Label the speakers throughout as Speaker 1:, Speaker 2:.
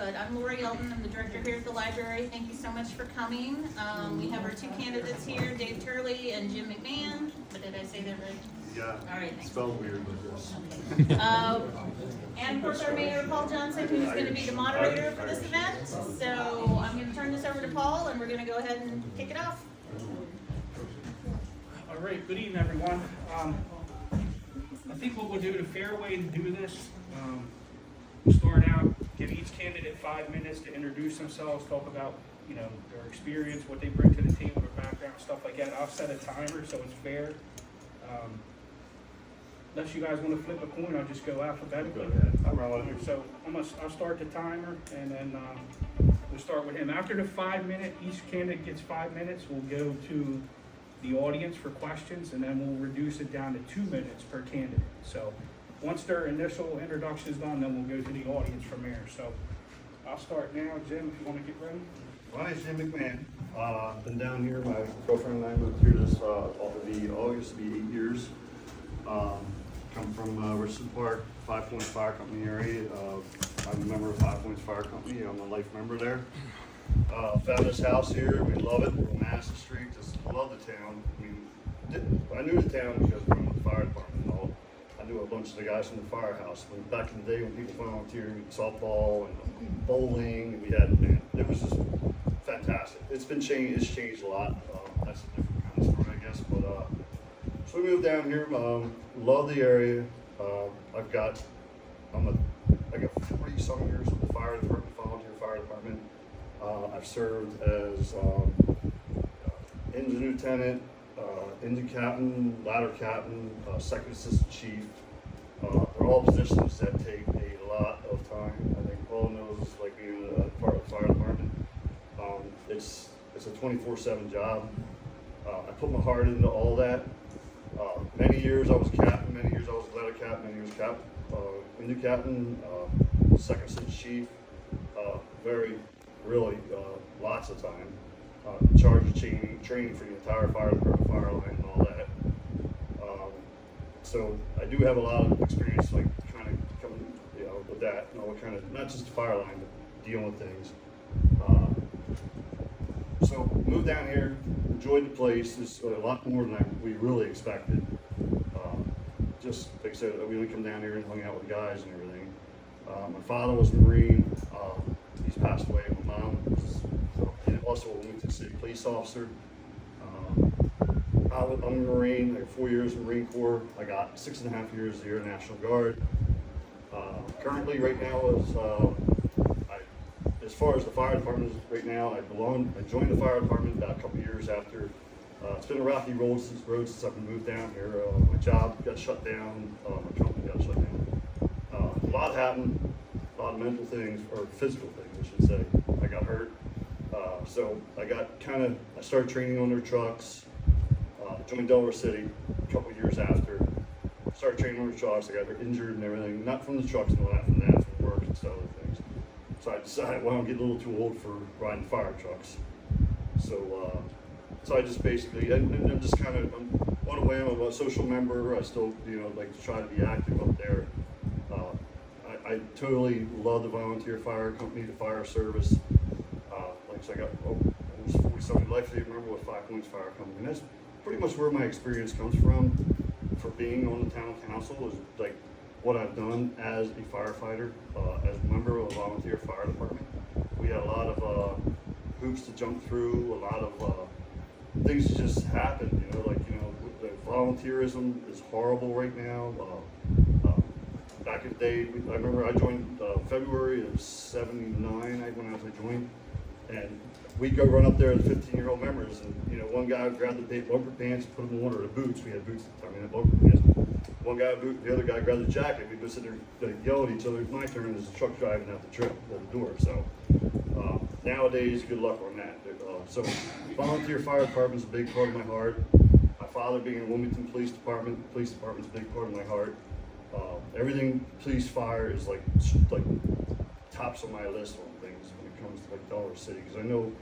Speaker 1: but I'm Lori Eldon. I'm the director here at the library. Thank you so much for coming. We have our two candidates here, Dave Turley and Jim McMahon. But did I say that right?
Speaker 2: Yeah.
Speaker 1: All right, thanks.
Speaker 2: Spelled weird, but yes.
Speaker 1: And of course our mayor, Paul Johnson, who's going to be the moderator for this event. So I'm going to turn this over to Paul, and we're going to go ahead and kick it off.
Speaker 3: All right, good evening, everyone. I think what we'll do, the fair way to do this, we'll start out, give each candidate 5 minutes to introduce themselves, talk about, their experience, what they bring to the table, their background, stuff like that. I'll set a timer so it's fair. Unless you guys want to flip a coin, I'll just go alphabetically. So I'll start the timer, and then we'll start with him. After the 5 minute, each candidate gets 5 minutes. We'll go to the audience for questions, and then we'll reduce it down to 2 minutes per candidate. So once their initial introduction is done, then we'll go to the audience from there. So I'll start now. Jim, if you want to get ready.
Speaker 2: My name's Jim McMahon. Been down here. My girlfriend and I moved here this August, will be 8 years. Come from Richardson Park, 5 Points Fire Company area. I'm a member of 5 Points Fire Company. I'm a life member there. Found this house here. We love it. We're on Madison Street. Just love the town. I knew the town because we were in the fire department and all. I knew a bunch of the guys from the firehouse. When back in the day when people volunteered, softball and bowling, and we had, man, it was just fantastic. It's been changed. It's changed a lot. That's a different kind of story, I guess. But so we moved down here. Love the area. I got 40 some years with the fire department, volunteer fire department. I've served as engine lieutenant, engine captain, ladder captain, second assistant chief. They're all positions that take a lot of time. I think Paul knows, like being a part of the fire department. It's a 24/7 job. I put my heart into all that. Many years I was captain, many years I was ladder captain, many years engine captain, second assistant chief. Really lots of time. In charge of training for the entire fire department, fire line, and all that. So I do have a lot of experience, like kind of coming, with that, and all that kind of, not just the fire line, but dealing with things. So moved down here, enjoyed the place. It's a lot more than we really expected. Just like I said, we only come down here and hung out with the guys and everything. My father was a Marine. He's passed away. My mom was also a Wilmington City police officer. I'm a Marine. I got 4 years in the Marine Corps. I got 6.5 years of the Air National Guard. Currently, right now, as far as the fire department is right now, I joined the fire department about a couple years after. It's been a rocky road since I've moved down here. My job got shut down. My company got shut down. A lot happened. A lot of mental things, or physical things, I should say. I got hurt. So I started training on their trucks. Joined Delaware City a couple years after. Started training on their trucks. I got injured and everything. Not from the trucks and all that, from that, from work and stuff, other things. So I decided, well, I'm getting a little too old for riding fire trucks. So I just basically, and I'm just kind of, on a whim, I'm a social member. I still, like to try to be active up there. I totally love the volunteer fire company, the fire service. Like I said, I got almost 40-something life to remember with 5 Points Fire Company. And that's pretty much where my experience comes from for being on the town council, is like what I've done as a firefighter, as a member of a volunteer fire department. We had a lot of hoops to jump through, a lot of things just happen, the volunteerism is horrible right now. Back in the day, I remember I joined February of '79 when I joined, and we'd go run up there as 15-year-old members, and one guy would grab the bumper pants, put them on, or the boots. We had boots at the time, bumper pants. One guy would boot, the other guy grabbed the jacket. We'd go sit there yell at each other. It's my turn as the truck driving out the door. So nowadays, good luck on that. So volunteer fire department is a big part of my heart. My father being in Wilmington Police Department is a big part of my heart. Everything police fire is like tops on my list on things when it comes to like Delaware City, because I know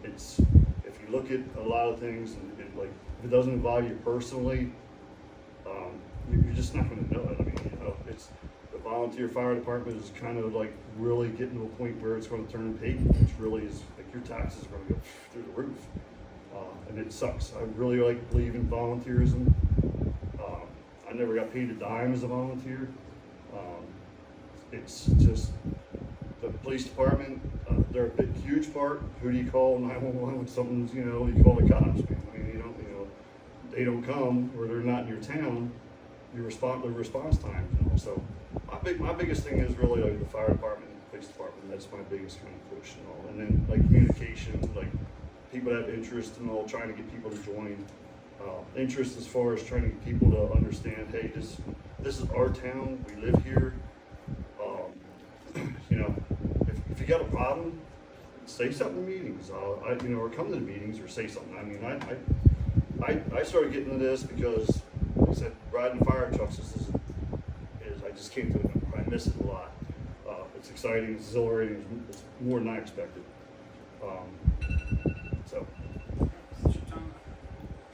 Speaker 2: it's, if you look at a lot of things and if it doesn't involve you personally, you're just not going to know it. I mean, it's the volunteer fire department is kind of like really getting to a point where it's going to turn paid, which really is like your taxes are going to go through the roof, and it sucks. I really believe in volunteerism. I never got paid a dime as a volunteer. It's just the police department. They're a big, huge part. Who do you call 911 when something's, you call the cops? Man. I mean, they don't come or they're not in your town. The response times, So my biggest thing is really like the fire department, and the police department. That's my biggest kind of push and all. And then like communication, like people that have interest and all, trying to get people to join. Interest as far as trying to get people to understand, hey, this is our town. We live here. If you got a problem, say something in meetings. Or come to the meetings or say something. I mean, I started getting into this because, like I said, riding fire trucks is I just can't do it. I miss it a lot. It's exciting, it's exhilarating, it's more than I expected. So,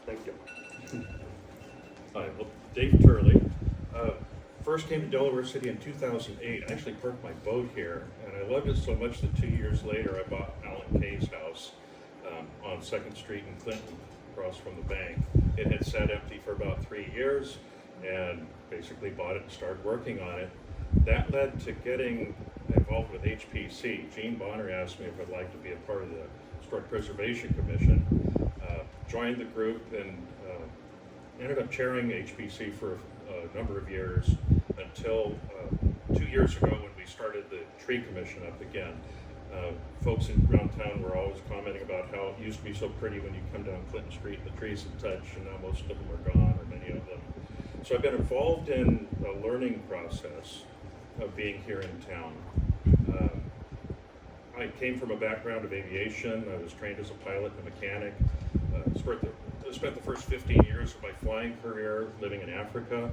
Speaker 2: thank you.
Speaker 4: Hi, well, Dave Turley. First came to Delaware City in 2008. I actually parked my boat here, and I loved it so much that 2 years later I bought Alan Kay's house on 2nd Street in Clinton, across from the bank. It had sat empty for about 3 years, and basically bought it and started working on it. That led to getting involved with HPC. Gene Bonner asked me if I'd like to be a part of the Historic Preservation Commission. Joined the group and ended up chairing HPC for a number of years until 2 years ago when we started the Tree Commission up again. Folks around town were always commenting about how it used to be so pretty when you come down Clinton Street and the trees would touch, and now most of them are gone, or many of them. So I've been involved in the learning process of being here in town. I came from a background of aviation. I was trained as a pilot and a mechanic. Spent the first 15 years of my flying career living in Africa,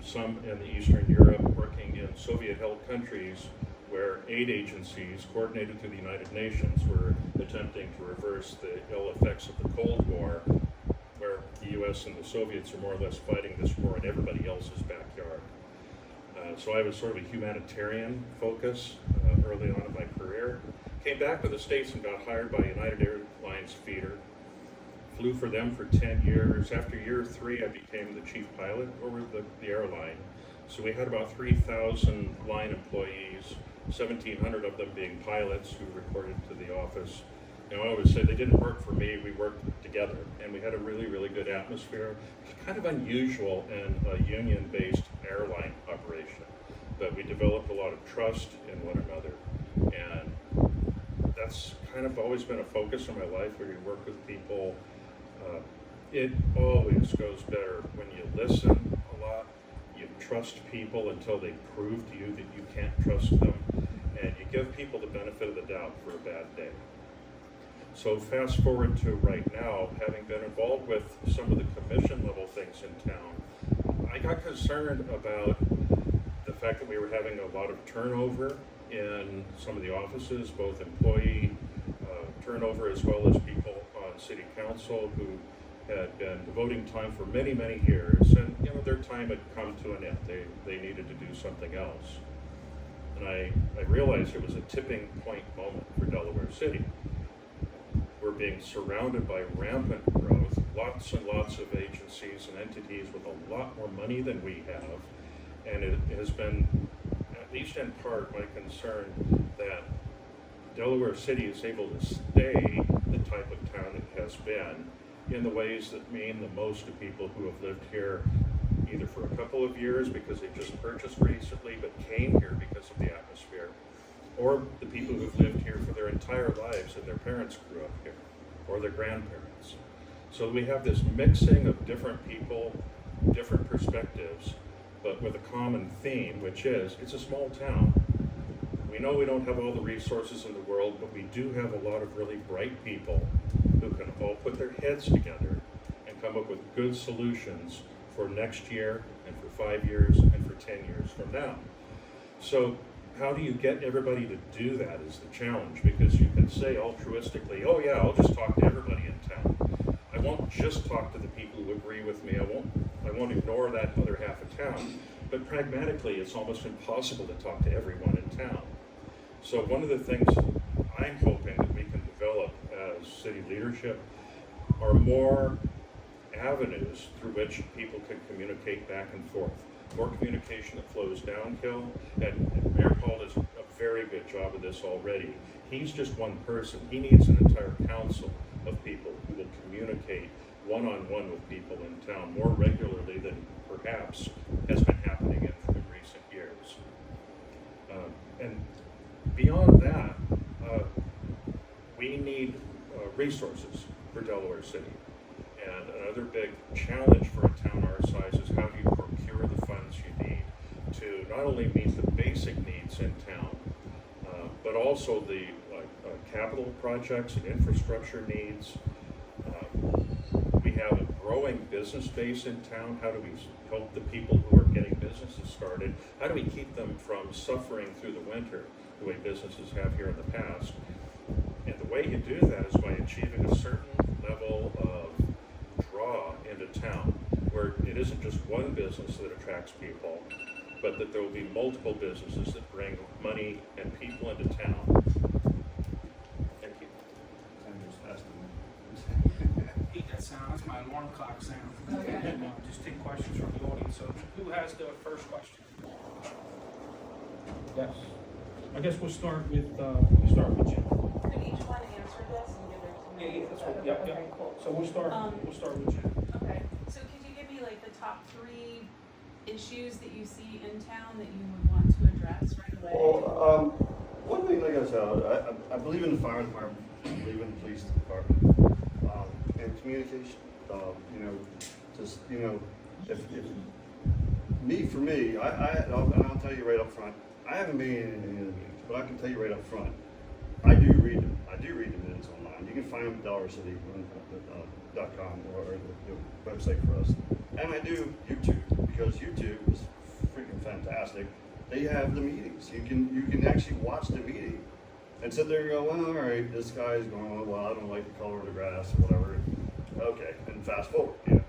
Speaker 4: some in the Eastern Europe, working in Soviet-held countries where aid agencies coordinated through the United Nations were attempting to reverse the ill effects of the Cold War, where the US and the Soviets are more or less fighting this war in everybody else's backyard. So I was sort of a humanitarian focus early on in my career. Came back to the States and got hired by United Airlines feeder. Flew for them for 10 years. After year 3, I became the chief pilot over the airline. So we had about 3,000 line employees, 1,700 of them being pilots who reported to the office. And I always say they didn't work for me, we worked together. And we had a really, really good atmosphere. It's kind of unusual in a union-based airline operation. But we developed a lot of trust in one another. And that's kind of always been a focus in my life, where you work with people. It always goes better when you listen a lot, you trust people until they prove to you that you can't trust them, and you give people the benefit of the doubt for a bad day. So fast forward to right now, having been involved with some of the commission level things in town, I got concerned about the fact that we were having a lot of turnover in some of the offices, both employee turnover as well as people on city council who had been devoting time for many, many years, and their time had come to an end. They needed to do something else. And I realized it was a tipping point moment for Delaware City. We're being surrounded by rampant growth, lots and lots of agencies and entities with a lot more money than we have, and it has been, at least in part, my concern that Delaware City is able to stay the type of town it has been in the ways that mean the most to people who have lived here either for a couple of years because they just purchased recently but came here because of the atmosphere, or the people who've lived here for their entire lives and their parents grew up here, or their grandparents. So we have this mixing of different people, different perspectives, but with a common theme, which is it's a small town. We know we don't have all the resources in the world, but we do have a lot of really bright people who can all put their heads together and come up with good solutions for next year and for 5 years and for 10 years from now. So how do you get everybody to do that is the challenge, because you can say altruistically, oh yeah, I'll just talk to everybody in town. I won't just talk to the people who agree with me. I won't ignore that other half of town. but pragmatically, it's almost impossible to talk to everyone in town. So one of the things I'm hoping that we can develop as city leadership are more avenues through which people can communicate back and forth. More communication that flows downhill, and Mayor Paul does a very good job of this already. He's just one person. He needs an entire council of people who will communicate one-on-one with people in town more regularly than perhaps has been happening in recent years. And beyond that, we need resources for Delaware City. And another big challenge for a town our size is how do you procure the funds you need to not only meet the basic needs in town, but also the capital projects and infrastructure needs. We have a growing business base in town. How do we help the people who are getting businesses started? How do we keep them from suffering through the winter the way businesses have here in the past? And the way you do that is by achieving a certain level of draw into town, where it isn't just one business that attracts people, but that there will be multiple businesses that bring money and people into town. Thank you.
Speaker 3: Hate that sound, that's my alarm clock sound. And, just take questions from the audience. So who has the first question? Yes. I guess we'll start with Jim.
Speaker 5: Could each one answer this and give it to me?
Speaker 3: Yeah, that's right. Yep,
Speaker 5: Okay,
Speaker 3: yep.
Speaker 5: cool.
Speaker 3: So we'll start with Jim.
Speaker 5: Okay, so could you give me like the top 3 issues that you see in town that you would want to address right away?
Speaker 2: Well, one thing, like I said, I believe in the fire department, I believe in the police department, and communication. Just, if for me, I'll tell you right up front, I haven't been in any of the meetings, but I can tell you right up front, I do read them. I do read the minutes online. You can find them at DelwareCity.com or the website for us. And I do YouTube, because YouTube is freaking fantastic. They have the meetings. You can actually watch the meeting and sit there and go, well, all right, this guy's going, well, I don't like the color of the grass or whatever. Okay, and fast forward. Yeah.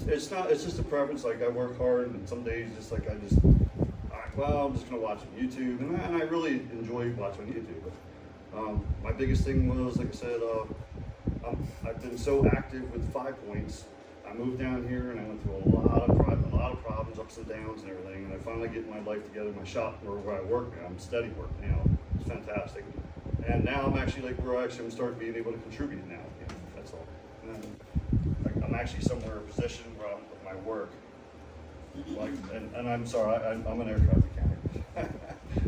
Speaker 2: It's just a preference. Like, I work hard, and some days just like I'm just gonna watch on YouTube, and I really enjoy watching YouTube. But my biggest thing was, like I said, I've been so active with 5 Points. I moved down here and I went through a lot of problems, ups and downs and everything, and I finally get my life together. My shop where I work now, I'm steady work now. It's fantastic, and now I'm actually I'm starting being able to contribute now. That's all. And I'm actually somewhere in a position where I'm with my work. And I'm sorry, I'm an aircraft mechanic.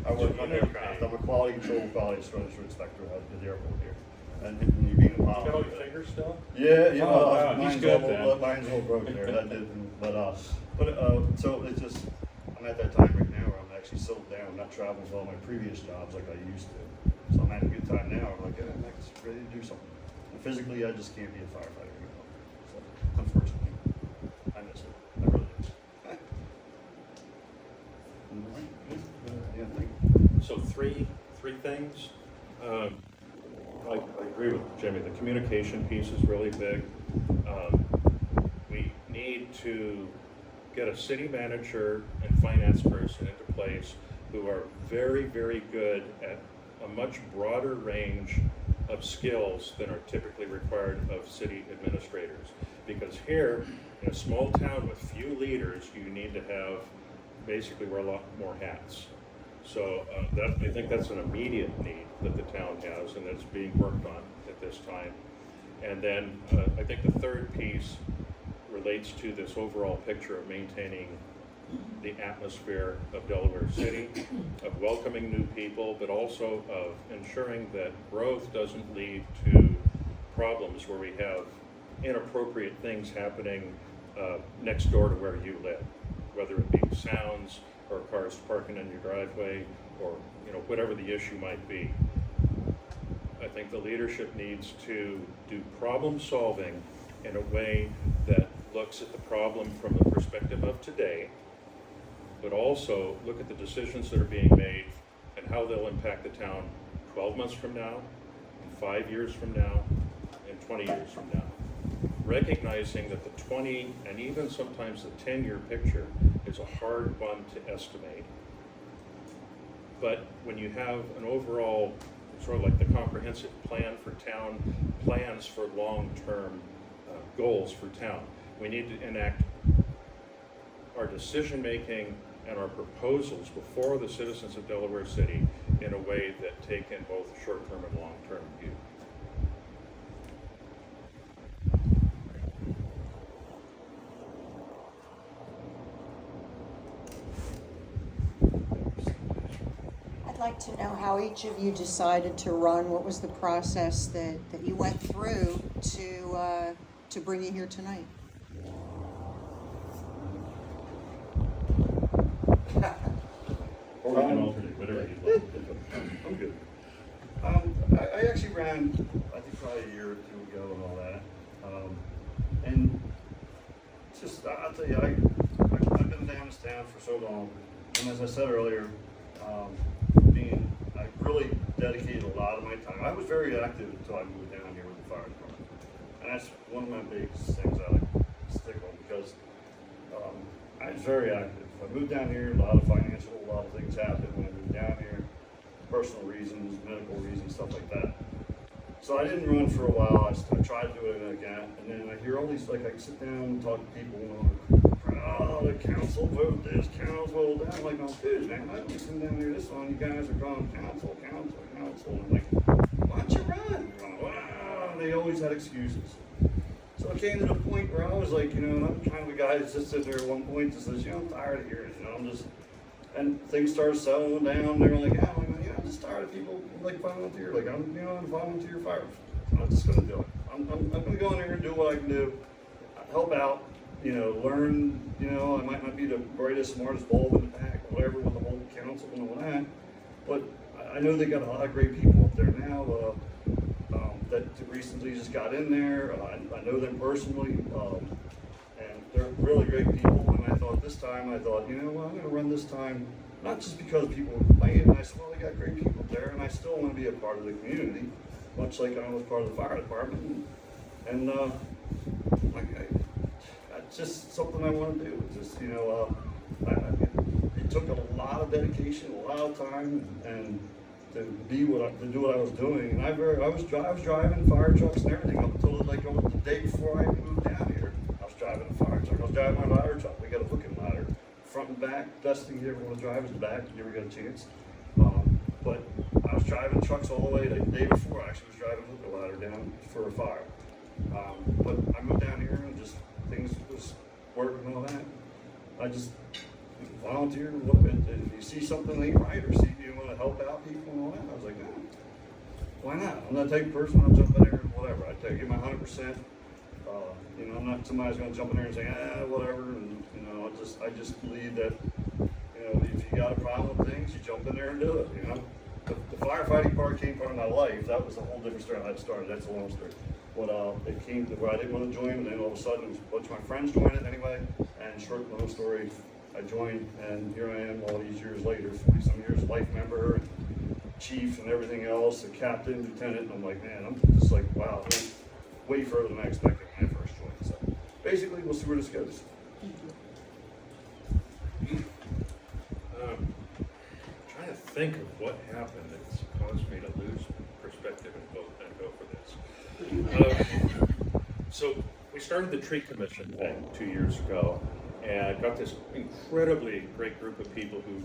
Speaker 2: I work on aircraft. I'm a quality assurance inspector at the airport here. And you being a pilot.
Speaker 4: You got all your fingers still?
Speaker 2: Yeah,
Speaker 4: Oh, wow, he's good then.
Speaker 2: Mine's all broken there. That didn't, so it's just, I'm at that time right now where I'm actually settled down. I'm not traveling with all my previous jobs like I used to. So I'm at a good time now. I'm like, yeah, I'm ready to do something. And physically, I just can't be a firefighter anymore. So, unfortunately, I miss it. I really do. Yeah, thank you.
Speaker 4: So three things. I agree with Jimmy. The communication piece is really big. We need to get a city manager and finance person into place who are very, very good at a much broader range of skills than are typically required of city administrators. Because here, in a small town with few leaders, you need to have basically wear a lot more hats. So I think that's an immediate need that the town has, and that's being worked on at this time. And then I think the third piece relates to this overall picture of maintaining the atmosphere of Delaware City, of welcoming new people, but also of ensuring that growth doesn't lead to problems where we have inappropriate things happening next door to where you live, whether it be sounds or cars parking in your driveway, or whatever the issue might be. I think the leadership needs to do problem solving in a way that looks at the problem from the perspective of today, but also look at the decisions that are being made and how they'll impact the town 12 months from now, 5 years from now, and 20 years from now. recognizing that the 20 and even sometimes the 10-year picture is a hard one to estimate. But when you have an overall, sort of like the comprehensive plan for town, plans for long-term goals for town, we need to enact our decision-making and our proposals before the citizens of Delaware City in a way that take in both short-term and long-term view.
Speaker 6: I'd like to know how each of you decided to run. What was the process that you went through to bring you here tonight?
Speaker 4: Or we can alternate, whatever you'd like.
Speaker 2: I'm good. I actually ran, I think probably a year or two ago and all that. And just, I'll tell you, I've been down this town for so long. And as I said earlier, I really dedicated a lot of my time. I was very active until I moved down here with the fire department. And that's one of my big things I like to stick on because I was very active. I moved down here, a lot of things happened when I moved down here. Personal reasons, medical reasons, stuff like that. So I didn't run for a while. I tried to do it again, and then I hear all these, like, I sit down and talk to people, and oh, the council vote this, council vote that. I'm like, oh, dude, man, I don't listen down here this one. You guys are going council. And I'm like, why don't you run? Wow, and they always had excuses. So it came to the point where I was like, and I'm kind of a guy that just sits there at one point and says, I'm tired of hearing it. I'm just, and things started settling down. They were like, I'm just tired of people like volunteer. Like I'm a volunteer firefighter. I'm just gonna do it. I'm gonna go in there and do what I can do, help out, learn. I might not be the brightest, smartest bulb in the pack, or whatever, with the whole council and all that. But I know they got a lot of great people up there now. That recently just got in there. I know them personally, and they're really great people. And I thought this time, I'm going to run this time, not just because people were complaining. I said, well, they got great people there, and I still want to be a part of the community, much like I was part of the fire department. And that's just something I want to do. It's just, it took a lot of dedication, a lot of time, and to do what I was doing. And I was driving fire trucks and everything up until the day before I moved down here. I was driving a fire truck. I was driving my ladder truck. We got a booking ladder, front and back. Best thing you ever want to drive is the back. If you ever get a chance. But I was driving trucks all the way. The day before, I actually was driving a booking ladder down for a fire. But I moved down here and just things was working and all that. I just volunteered. If you see something ain't right or see you want to help out people and all that, I was like, why not? I'm not the type of person I'll jump in there and whatever. I give my 100%. I'm not somebody who's going to jump in there and say, whatever. And I just believe that if you got a problem with things, you jump in there and do it. The firefighting part came part of my life. That was a whole different story. I started. That's a long story. But it came to where I didn't want to join, and then all of a sudden, a bunch of my friends joined it anyway. And short, long story, I joined, and here I am all these years later, 40-some years, life member, and chief, and everything else, a captain, lieutenant. And I'm like, man, I'm just like, wow, way further than I expected when I first joined. So basically, we'll see where this goes.
Speaker 4: Trying to think of what happened that's caused me to lose perspective and go for this. So we started the tree commission thing 2 years ago, and got this incredibly great group of people who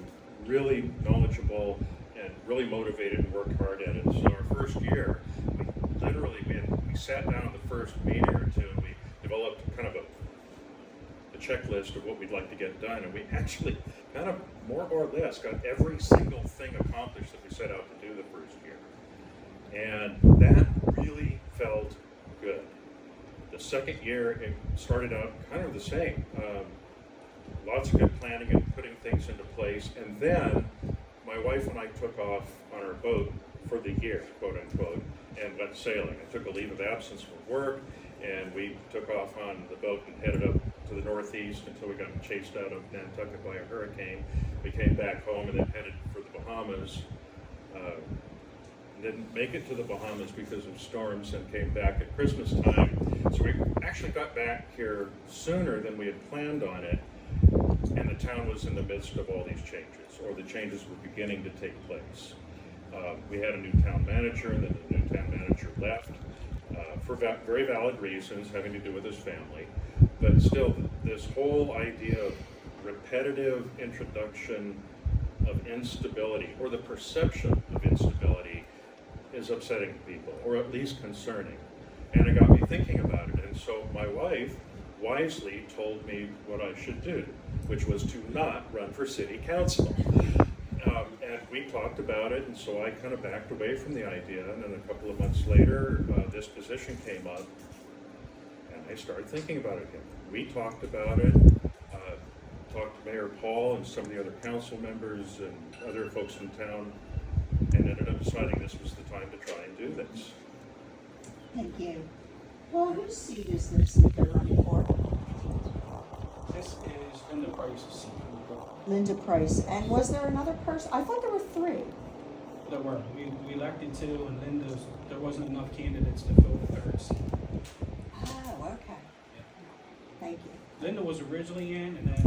Speaker 4: really knowledgeable and really motivated and worked hard at it. So our first year, we sat down in the first meeting or two, and we developed kind of a checklist of what we'd like to get done, and we actually kind of more or less got every single thing accomplished that we set out to do the first year. And that really felt good. The second year, it started out kind of the same. Lots of good planning and putting things into place. And then my wife and I took off on our boat for the year, quote unquote, and went sailing. I took a leave of absence from work, and we took off on the boat and headed up to the northeast until we got chased out of Nantucket by a hurricane. We came back home and then headed for the Bahamas. didn't make it to the Bahamas because of storms and came back at Christmas time. So we actually got back here sooner than we had planned on it, and the town was in the midst of all these changes, or the changes were beginning to take place. We had a new town manager, and then the new town manager left for very valid reasons having to do with his family. But still, this whole idea of repetitive introduction of instability, or the perception of instability, is upsetting people, or at least concerning. And it got me thinking about it. And so my wife wisely told me what I should do, which was to not run for city council. And we talked about it, and so I kind of backed away from the idea. And then a couple of months later, this position came up, and I started thinking about it again. We talked about it, talked to Mayor Paul and some of the other council members and other folks in town, and ended up deciding this was the time to try and do this.
Speaker 6: Thank you. Well, whose seat is this that they're running for?
Speaker 3: This is Linda Price's seat.
Speaker 6: Linda Price. And was there another person? I thought there were three.
Speaker 3: There were. We elected two, and there wasn't enough candidates to fill the third seat.
Speaker 6: Oh, okay. Thank you.
Speaker 3: Linda was originally in, and then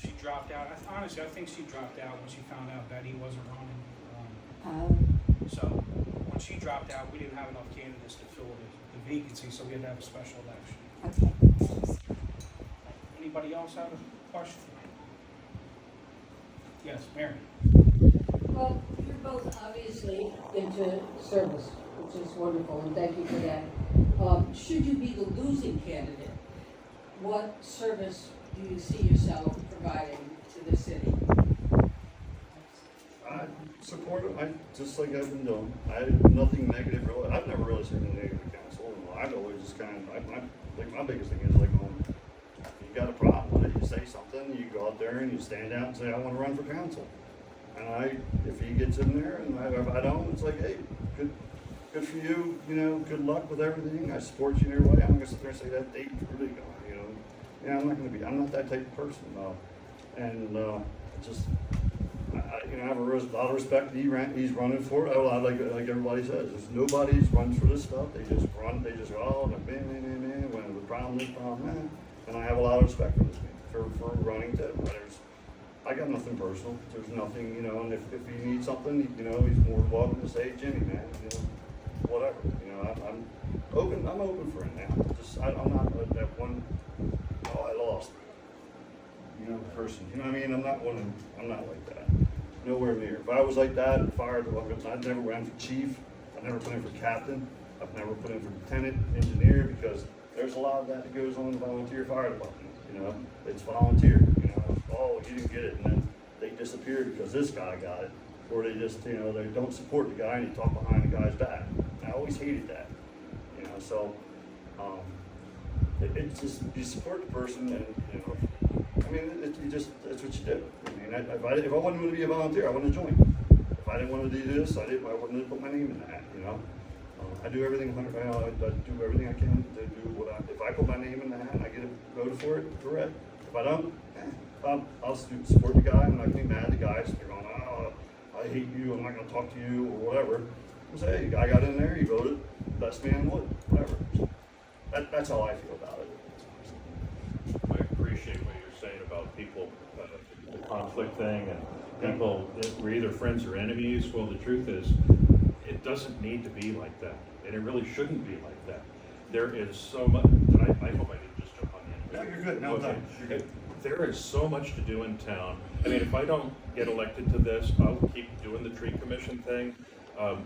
Speaker 3: she dropped out. Honestly, I think she dropped out when she found out Betty wasn't running. So when she dropped out, we didn't have enough candidates to fill the vacancy, so we had to have a special election.
Speaker 6: Okay.
Speaker 3: Anybody else have a question? Yes, Mary.
Speaker 7: Well, you're both obviously into service, which is wonderful, and thank you for that. Should you be the losing candidate, what service do you see yourself providing to the city?
Speaker 2: I support it. Just like I've been doing. I have nothing negative really. I've never really said anything negative to council. I've always just kind of, my biggest thing is like, you got a problem with it, you say something, you go out there and you stand out and say, I want to run for council. And if he gets in there and if I don't, it's like, hey, good for you, good luck with everything. I support you in every way. I'm gonna sit there and say that date's really gone, Yeah, I'm not that type of person, I have a lot of respect that he's running for it. Like everybody says, there's nobody's runs for this stuff. They just go, man, when the problem is problem, and I have a lot of respect for this man, for running too. I got nothing personal. There's nothing, and if he needs something, he's more than welcome to say, Jimmy, man, whatever. I'm open for it now. I'm not that one, I lost. Person. I'm not like that. Nowhere near. If I was like that, I'd never ran for chief. I've never put in for captain. I've never put in for lieutenant, engineer, because there's a lot of that goes on in the volunteer fire department. It's volunteer. Oh, you didn't get it, and then they disappear because this guy got it, or they just, they don't support the guy and you talk behind the guy's back. I always hated that. It's just you support the person, and that's what you do. If I wanted to be a volunteer, I wouldn't have joined. If I didn't want to do this, I wouldn't have put my name in the hat. I do everything. I do everything I can to do if I put my name in the hat and I get voted for it, correct. If I don't, I'll support the guy. I'm not going to be mad at the guys. They're going, I hate you. I'm not going to talk to you or whatever. I'll say, hey, I got in there. He voted. Best man would. Whatever. That's how I feel about it.
Speaker 4: I appreciate what you're saying about people, the conflict thing, and people, we're either friends or enemies. Well, the truth is, it doesn't need to be like that, and it really shouldn't be like that. There is so much, I hope I didn't just jump on the end.
Speaker 2: No, you're good. No,
Speaker 4: okay.
Speaker 2: You're good.
Speaker 4: There is so much to do in town. If I don't get elected to this, I'll keep doing the tree commission thing.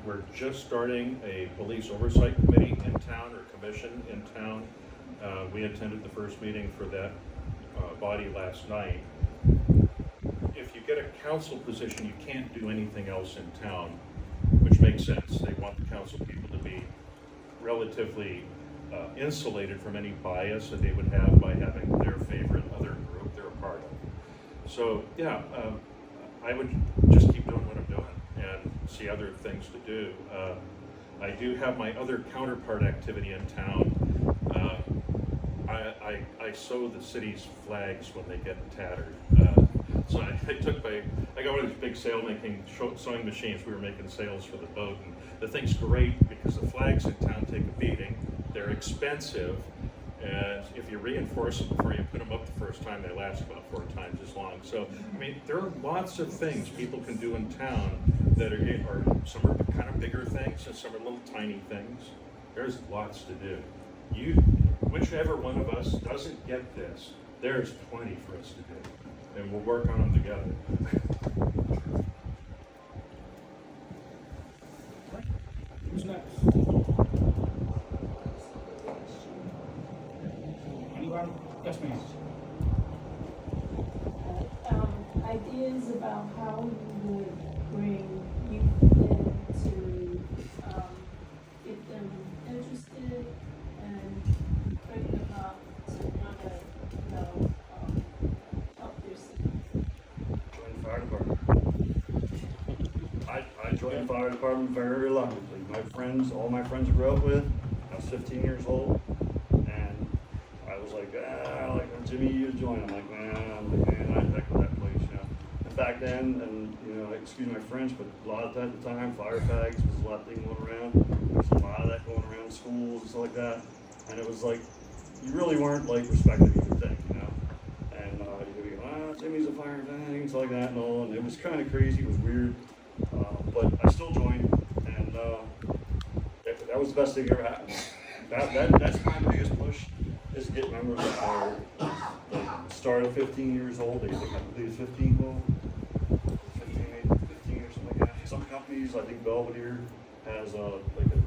Speaker 4: We're just starting a police oversight committee in town, or commission in town. We attended the first meeting for that body last night. If you get a council position, you can't do anything else in town, which makes sense. They want the council people to be relatively insulated from any bias that they would have by having their favorite other group they're a part of. So yeah, I would just keep doing what I'm doing and see other things to do. I do have my other counterpart activity in town. I sew the city's flags when they get tattered. So I got one of these big sewing machines. We were making sails for the boat, and the thing's great because the flags in town take a beating. They're expensive, and if you reinforce them before you put them up the first time, they last about 4 times as long. So, I mean, there are lots of things people can do in town that are some are kind of bigger things, and some are little tiny things. There's lots to do. Whichever one of us doesn't get this, there's plenty for us to do, and we'll work on them together.
Speaker 3: Who's next? Anybody? Yes, ma'am.
Speaker 8: Ideas about how you would bring youth in to get them interested and bring them up to want to, help their city.
Speaker 2: Join the fire department. I joined the fire department very reluctantly. All my friends I grew up with, I was 15 years old, and I was like, Jimmy, you join. I'm like, man, I heck with that place, you know. And back then, and you know, excuse my French, but a lot of that at the time, fire tags was a lot of things going around. There was a lot of that going around schools and stuff like that. And it was like, you really weren't like respected either thing, you know. And you'd be like, Jimmy's a fire tag and stuff like that and all. And it was kind of crazy, it was weird. But I still joined, and that was the best thing that ever happened. That's my biggest push, is to get members that are like start at 15 years old. They think I believe 15 or something like that. Some companies, I think Belvedere has like a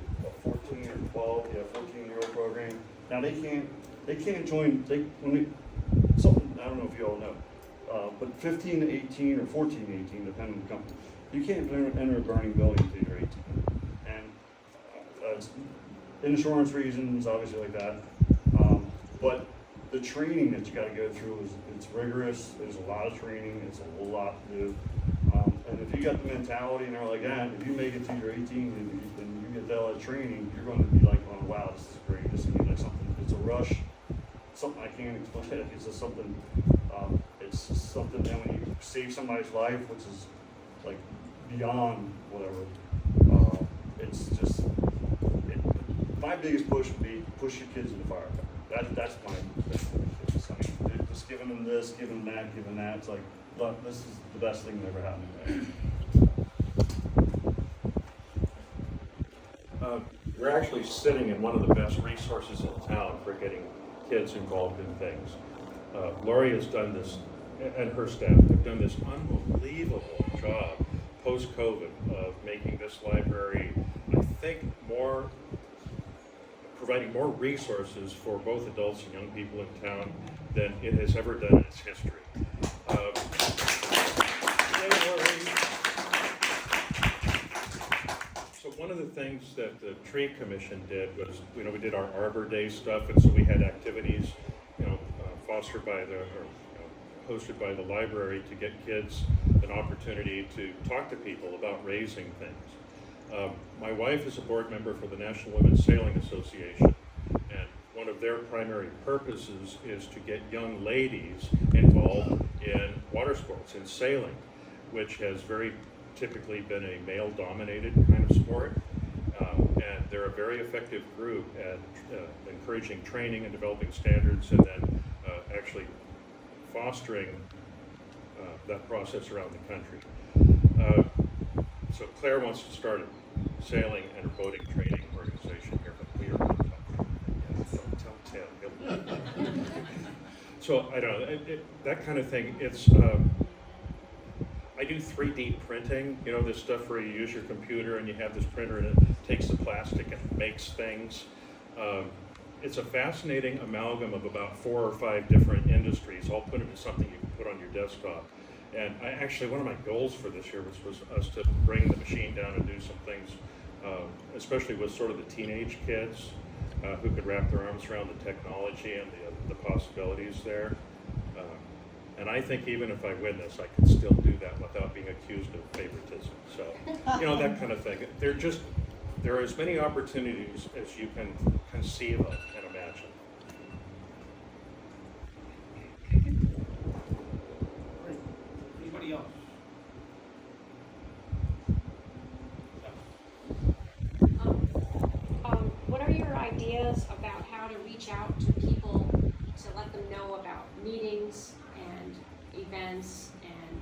Speaker 2: 14 or 12, 14-year-old program. Now they can't join. Something I don't know if you all know, but 15 to 18 or 14 to 18, depending on the company. You can't enter a burning building until you're 18. And it's insurance reasons, obviously like that. But the training that you got to go through it's rigorous. There's a lot of training. It's a whole lot to do. And if you got the mentality and they're like that, if you make it till you're 18 and you get that lot of training, you're going to be like, oh wow, this is great. This is gonna be like something. It's a rush. Something I can't explain. It's just something. It's just something that when you save somebody's life, which is like beyond whatever. It's just my biggest push would be push your kids in the fire. That's my biggest push. I mean, just giving them this, giving them that, giving that. It's like, look, this is the best thing that ever happened to me.
Speaker 4: We're actually sitting in one of the best resources in town for getting kids involved in things. Lori has done this, and her staff have done this unbelievable job post-COVID of making this library, I think, providing more resources for both adults and young people in town than it has ever done in its history. So one of the things that the Tree Commission did was, we did our Arbor Day stuff, and so we had activities, fostered by hosted by the library to get kids an opportunity to talk to people about raising things. My wife is a board member for the National Women's Sailing Association, and one of their primary purposes is to get young ladies involved in water sports, in sailing, which has very typically been a male-dominated kind of sport. And they're a very effective group at encouraging training and developing standards, and then actually fostering that process around the country. So Claire wants to start a sailing and boating training organization here, but we are not talking. Don't tell Tim. So I don't know, that kind of thing. It's I do 3D printing, this stuff where you use your computer and you have this printer and it takes the plastic and makes things. It's a fascinating amalgam of about 4 or 5 different industries, all put into something you can put on your desktop. And one of my goals for this year was us to bring the machine down and do some things, especially with sort of the teenage kids who could wrap their arms around the technology and the possibilities there. And I think even if I win this, I can still do that without being accused of favoritism. So, that kind of thing. There are as many opportunities as you can conceive of and imagine.
Speaker 9: reach out to people to let them know about meetings and events and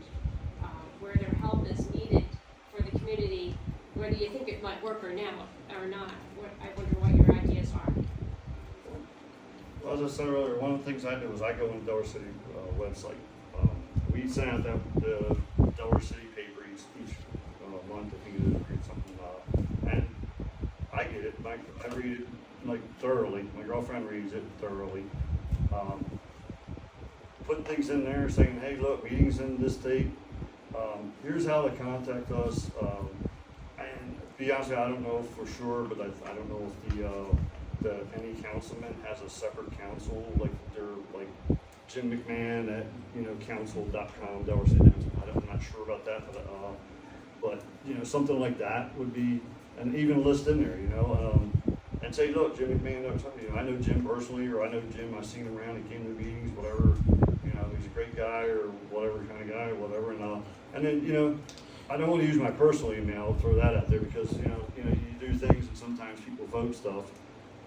Speaker 9: where their help is needed for the community, whether you think it might work or not. I wonder what your ideas are.
Speaker 2: Well, as I said earlier, one of the things I do is I go on the Delaware City website. We send out the Delaware City paper each month. I think it is, read something, and I get it. I read it like thoroughly. My girlfriend reads it thoroughly. Put things in there saying, hey, look, meetings in this date. Here's how to contact us. And to be honest with you, I don't know for sure, but I don't know if any councilman has a separate council, like they're like Jim McMahon at council.com, Delaware City Council. I'm not sure about that, but something like that would be, and even list in there, and say, look, Jim McMahon, I know Jim personally, or I know Jim, I've seen him around, he came to meetings, whatever, he's a great guy, or whatever kind of guy, or whatever, and then, I don't want to use my personal email, throw that out there, because, you do things, and sometimes people vote stuff,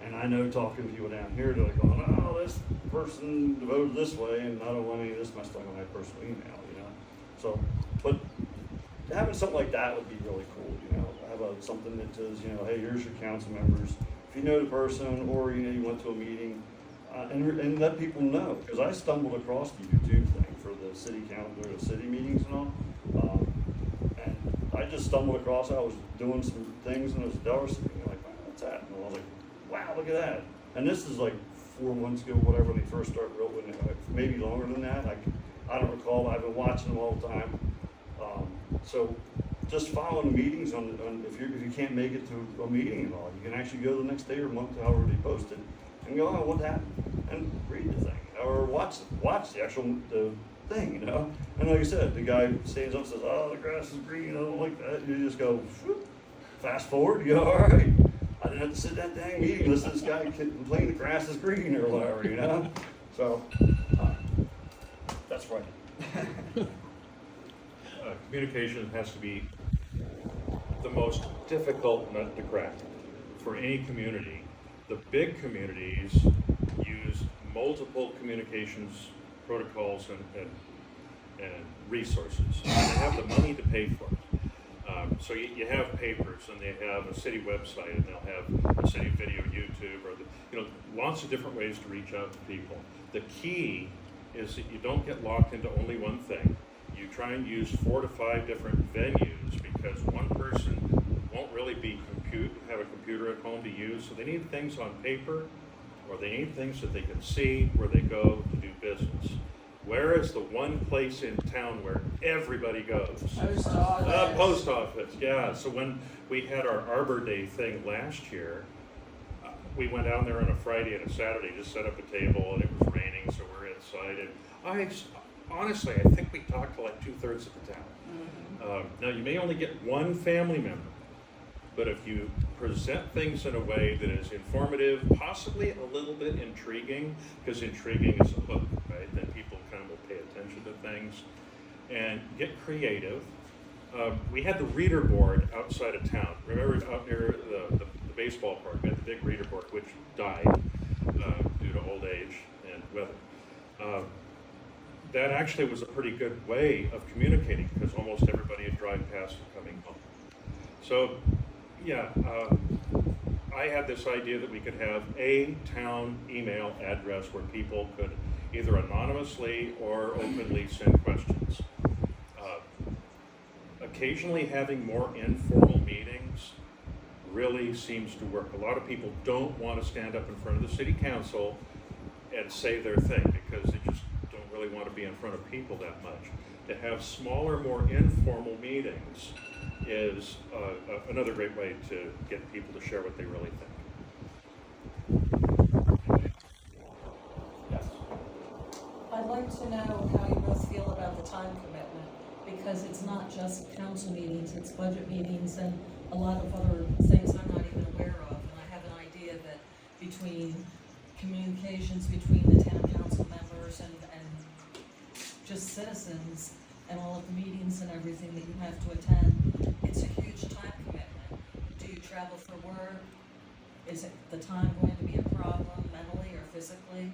Speaker 2: and I know talking to people down here, they're like, oh, this person voted this way, and I don't want any of this messed up on my personal email, so, but having something like that would be really cool, have something that says, hey, here's your council members. If you know the person, or you went to a meeting, and let people know, because I stumbled across the YouTube thing for the city council, the city meetings and all, and I just stumbled across it. I was doing some things, and it was Delaware City, and like, wow, what's that? And I was like, wow, look at that. And this is like 4 months ago, whatever, when they first started rolling it, maybe longer than that. I don't recall. I've been watching them all the time. So just following the meetings if you can't make it to a meeting at all, you can actually go the next day or month, however they post it, and go, oh, what happened? And read the thing, or watch the actual thing, And like I said, the guy stands up and says, oh, the grass is green, I don't like that. You just go, whoop, fast forward, you go, all right. I didn't have to sit that dang meeting, listen to this guy complain the grass is green or whatever, So, that's right.
Speaker 4: Communication has to be the most difficult nut to crack for any community. The big communities use multiple communications protocols and resources. They have the money to pay for it. So you have papers, and they have a city website, and they'll have a city video, YouTube, or lots of different ways to reach out to people. The key is that you don't get locked into only one thing. You try and use 4 to 5 different venues, because one person won't really have a computer at home to use, so they need things on paper, or they need things that they can see where they go to do business. Where is the one place in town where everybody goes?
Speaker 7: Post office.
Speaker 4: Post office, yeah. So when we had our Arbor Day thing last year, we went down there on a Friday and a Saturday, just set up a table, and it was raining, so we're inside. And honestly, I think we talked to like 2/3 of the town. Now, you may only get one family member, but if you present things in a way that is informative, possibly a little bit intriguing, because intriguing is a hook, right? Then people kind of will pay attention to things, and get creative. We had the reader board outside of town. Remember out near the baseball park, we had the big reader board, which died due to old age and weather. That actually was a pretty good way of communicating, because almost everybody would drive past it coming home. So, yeah, I had this idea that we could have a town email address where people could either anonymously or openly send questions. Occasionally having more informal meetings really seems to work. A lot of people don't want to stand up in front of the city council and say their thing, because they just don't really want to be in front of people that much. To have smaller, more informal meetings is another great way to get people to share what they really think. Yes.
Speaker 10: I'd like to know how you both feel about the time commitment, because it's not just council meetings, it's budget meetings and a lot of other things I'm not even aware of. And I have an idea that between communications between the town council members and just citizens and all of the meetings and everything that you have to attend, it's a huge time commitment. Do you travel for work? Is it the time going to be a problem mentally or physically?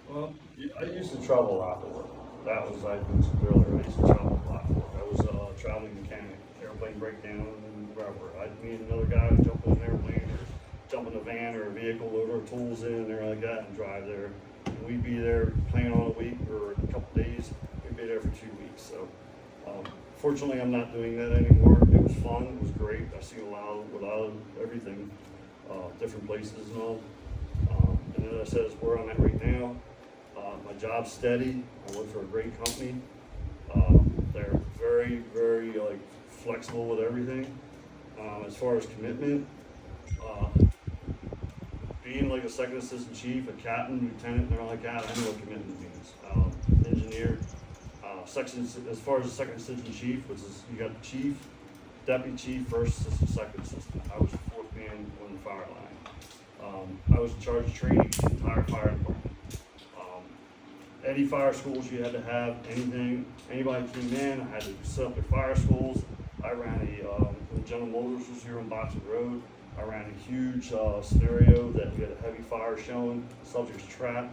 Speaker 2: Well, I used to travel a lot for work. That was, I mentioned earlier, I used to travel a lot for work. I was a traveling mechanic, airplane breakdown, and wherever. Me and another guy would jump in an airplane or jump in a van or a vehicle, load our tools in there like that and drive there. And we'd be there plan on a week or a couple days. We'd be there for 2 weeks. So fortunately, I'm not doing that anymore. It was fun. It was great. I see a lot of everything, different places and all. And as I said, it's where I'm at right now. My job's steady. I work for a great company. They're very, very flexible with everything. As far as commitment, being like a second assistant chief, a captain, lieutenant, and all like that, I know what commitment means. Engineer, as far as the second assistant chief, which is you got the chief, deputy chief, first assistant, second assistant. I was the fourth man on the fire line. I was in charge of training the entire fire department. Any fire schools you had to have anything, anybody came in, I had to set up their fire schools. I ran when General Motors was here on Boxer Road, I ran a huge scenario that we had a heavy fire showing, subject's trapped.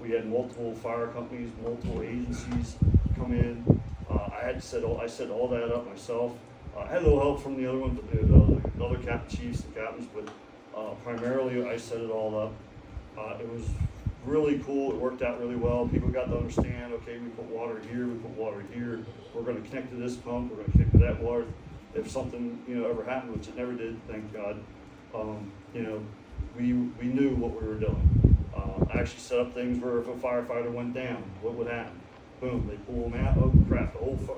Speaker 2: We had multiple fire companies, multiple agencies come in. I set all that up myself. I had a little help from the other ones, the other captain chiefs and captains, but primarily I set it all up. It was really cool. It worked out really well. People got to understand, okay, we put water here, we put water here. We're going to connect to this pump. We're going to connect to that water. If something, ever happened, which it never did, thank God, we knew what we were doing. I actually set up things where if a firefighter went down, what would happen? Boom, they pull them out. Oh crap!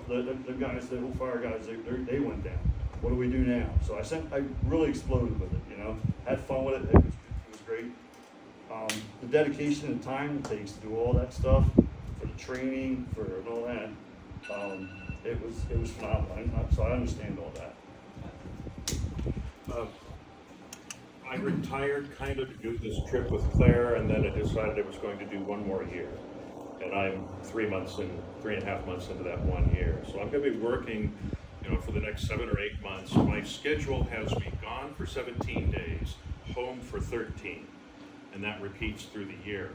Speaker 2: The guys, the whole fire guys, they went down. What do we do now? So I really exploded with it. Had fun with it. It was great. The dedication and time it takes to do all that stuff, for the training, and all that, it was phenomenal. So I understand all that.
Speaker 4: I retired kind of to do this trip with Claire, and then I decided I was going to do one more year. And I'm 3.5 months into that 1 year. So I'm going to be working, for the next 7 or 8 months. My schedule has me gone for 17 days, home for 13. And that repeats through the year.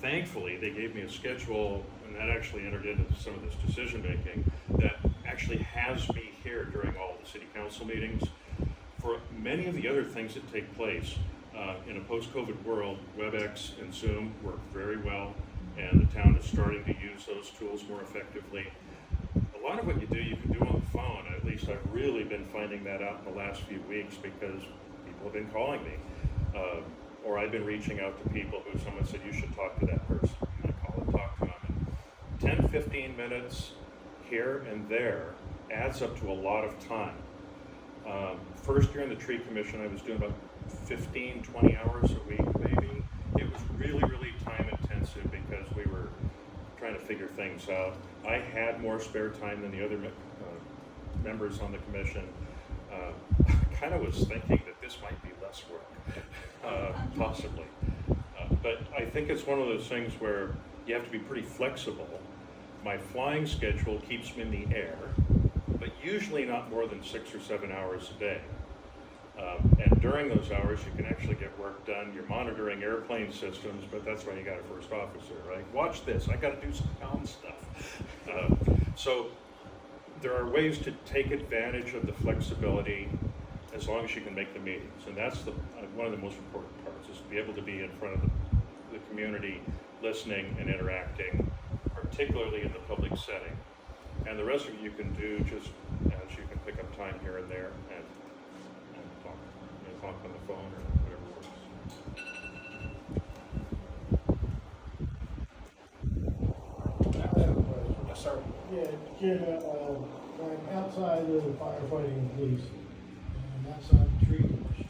Speaker 4: Thankfully, they gave me a schedule, and that actually entered into some of this decision making, that actually has me here during all the city council meetings. For many of the other things that take place in a post-COVID world, WebEx and Zoom work very well, and the town is starting to use those tools more effectively. A lot of what you can do on the phone. At least I've really been finding that out in the last few weeks because people have been calling me. Or I've been reaching out to people who someone said, you should talk to that person. And I call and talk to them. And 10, 15 minutes here and there adds up to a lot of time. First year in the tree commission, I was doing about 15, 20 hours a week maybe. It was really, really time intensive because we were trying to figure things out. I had more spare time than the other members on the commission. I kind of was thinking that this might be less work, possibly. But I think it's one of those things where you have to be pretty flexible. My flying schedule keeps me in the air, but usually not more than 6 or 7 hours a day. And during those hours, you can actually get work done. You're monitoring airplane systems, but that's why you got a first officer, right? Watch this, I got to do some town stuff. So there are ways to take advantage of the flexibility as long as you can make the meetings. And that's one of the most important parts, is to be able to be in front of the community, listening and interacting, particularly in the public setting. And the rest of it you can do just as you can pick up time here and there and talk on the phone or whatever works.
Speaker 3: Yes, sir.
Speaker 11: Yeah, Ken, I'm outside of the firefighting and police, and outside the tree commission.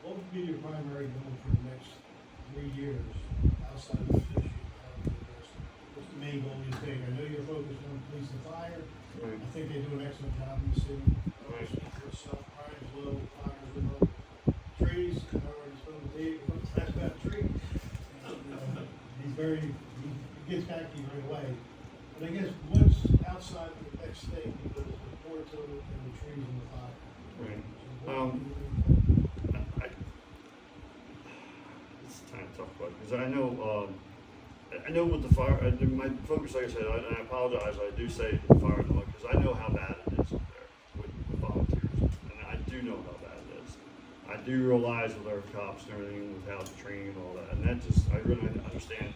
Speaker 11: What would be your primary goal for the next 3 years outside of this issue? What's the main goal you think? I know you're focused on police and fire.
Speaker 2: Right.
Speaker 11: I think they do an excellent job in the city.
Speaker 2: Right.
Speaker 11: Crime's low, fire's low. Trees, I already spoke to Dave, that's about a tree. And, he gets back to you right away. But I guess what's outside of the next thing, because the ports and the trees and the fire.
Speaker 2: Right. because I know with the fire, my focus, like I said, and I apologize, I do say the fire, because I know how bad it is up there with volunteers, and I do know how bad it is. I do realize with our cops and everything, with how to train and all that, and that just, I really understand.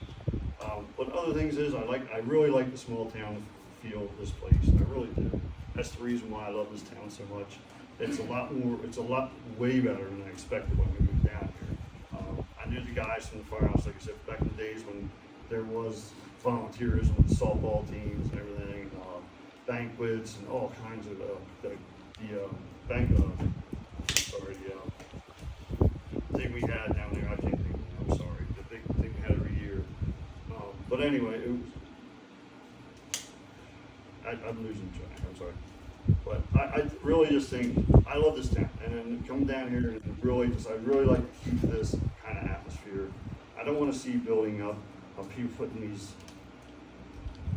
Speaker 2: But other things is, I really like the small town feel of this place, I really do. That's the reason why I love this town so much. It's a lot way better than I expected when we moved down here. I knew the guys from the firehouse, like I said, back in the days when there was volunteerism with softball teams and everything, banquets and all kinds of the thing we had down there. I can't think. I'm sorry. The big thing we had every year. But anyway, it was. I'm losing track. I'm sorry. But I really just think I love this town, and then come down here and I really like to keep this kind of atmosphere. I don't want to see building up of people putting these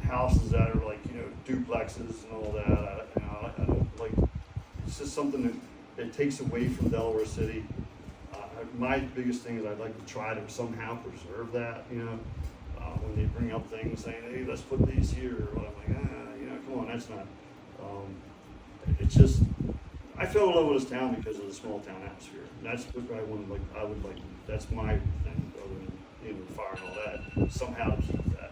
Speaker 2: houses that are like, duplexes and all that. I don't like, it's just something that it takes away from Delaware City. My biggest thing is I'd like to try to somehow preserve that, when they bring up things saying, hey, let's put these here, or I'm like, come on, that's not, it's just, I fell in love with this town because of the small town atmosphere. That's what I would like, that's my thing, other than, fire and all that, somehow to keep that,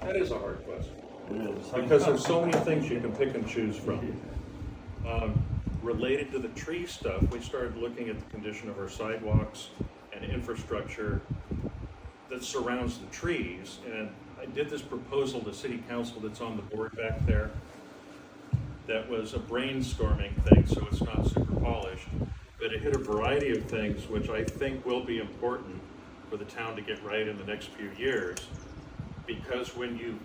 Speaker 4: That is a hard question.
Speaker 2: It is.
Speaker 4: Because there's so many things you can pick and choose from. Related to the tree stuff, we started looking at the condition of our sidewalks and infrastructure that surrounds the trees. And I did this proposal to City Council that's on the board back there. That was a brainstorming thing, so it's not super polished. But it hit a variety of things which I think will be important for the town to get right in the next few years. Because when you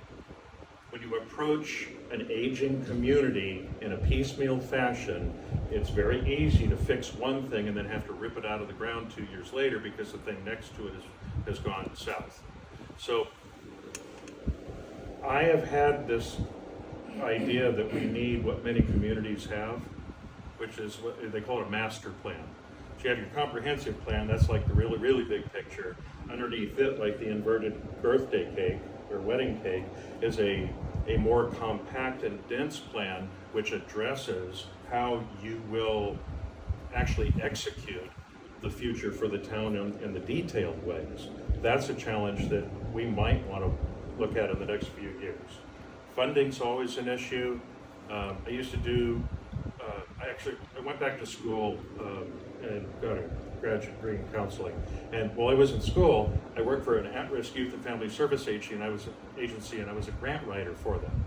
Speaker 4: approach an aging community in a piecemeal fashion, it's very easy to fix one thing and then have to rip it out of the ground 2 years later because the thing next to it has gone south. So I have had this idea that we need what many communities have, which is what they call it a master plan. So you have your comprehensive plan, that's like the really, really big picture. Underneath it, like the inverted birthday cake or wedding cake, is a more compact and dense plan which addresses how you will actually execute the future for the town in the detailed ways. That's a challenge that we might want to look at in the next few years. Funding's always an issue. I used to do, I went back to school and got a graduate degree in counseling. And while I was in school, I worked for an at-risk youth and family service agency, and I was a grant writer for them.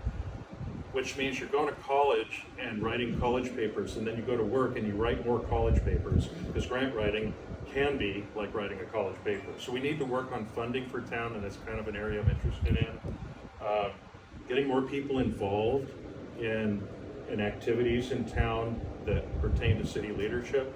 Speaker 4: Which means you're going to college and writing college papers, and then you go to work and you write more college papers, because grant writing can be like writing a college paper. So we need to work on funding for town, and that's kind of an area I'm interested in. Getting more people involved in activities in town that pertain to city leadership.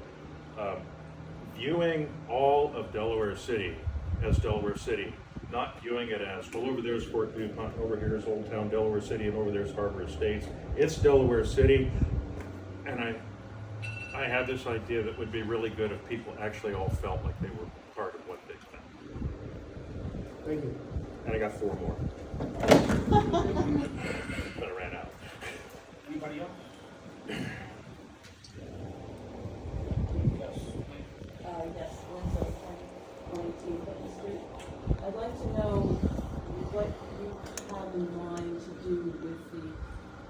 Speaker 4: Viewing all of Delaware City as Delaware City, not viewing it as, well, over there's Fort DuPont, over here is Old Town Delaware City, and over there's Harbor Estates. It's Delaware City, and I had this idea that would be really good if people actually all felt like they were part of one big thing.
Speaker 11: Thank you.
Speaker 4: And I got 4 more. But I ran out.
Speaker 3: Anybody else?
Speaker 8: Yes, Lindsay, 22 Clinton Street. I'd like to know what you have in mind to do with the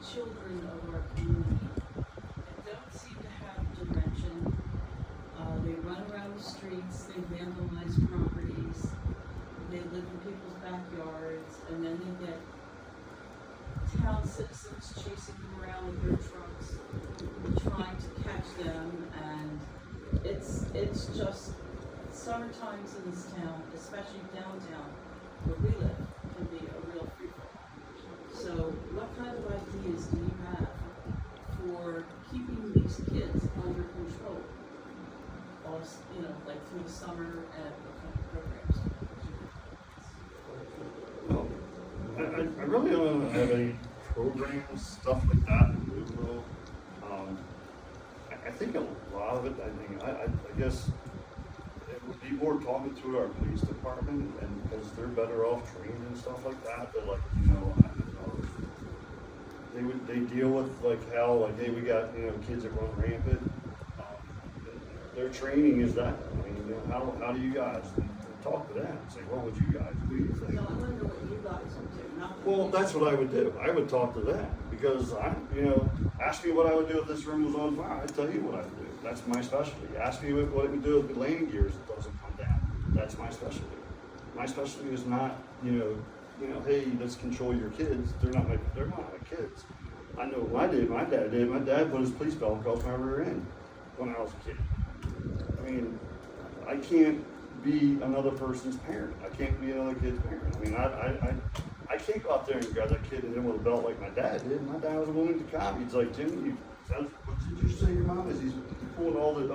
Speaker 8: children of our community that don't seem to have direction. They run around the streets, they vandalize properties, they live in people's backyards, and then they get town citizens chasing them around with their trucks, trying to catch them, and it's just summer times in this town, especially downtown where we live, can be a real free-for-all. So what kind of ideas do you have for keeping these kids under control? Like through the summer and what kind of programs?
Speaker 2: I really don't have any programs, stuff like that in Louisville. I think a lot of it, I guess, people are talking to our police department, and because they're better off trained and stuff like that, they're like, you know, I don't know, they deal with like how, like, hey, we got, you know, kids that run rampant. Their training is that. I mean, you know, how do you guys talk to them? Say, what would you guys do? You think?
Speaker 8: No, I wonder what you guys would do, not.
Speaker 2: Well, that's what I would do. I would talk to them because you know, ask me what I would do if this room was on fire. I'd tell you what I would do. That's my specialty. Ask me what it would do if the landing gears doesn't come down. That's my specialty. My specialty is not, you know, hey, let's control your kids. They're not my kids. I know what I did. My dad did. My dad put his police belt across my rear end when I was a kid. I mean, I can't be another person's parent. I can't be another kid's parent. I mean, I can't go out there and grab that kid and hit him with a belt like my dad did. My dad was a Wilmington cop. He's like, Jimmy, what did you say to your mom? Is he's pulling all the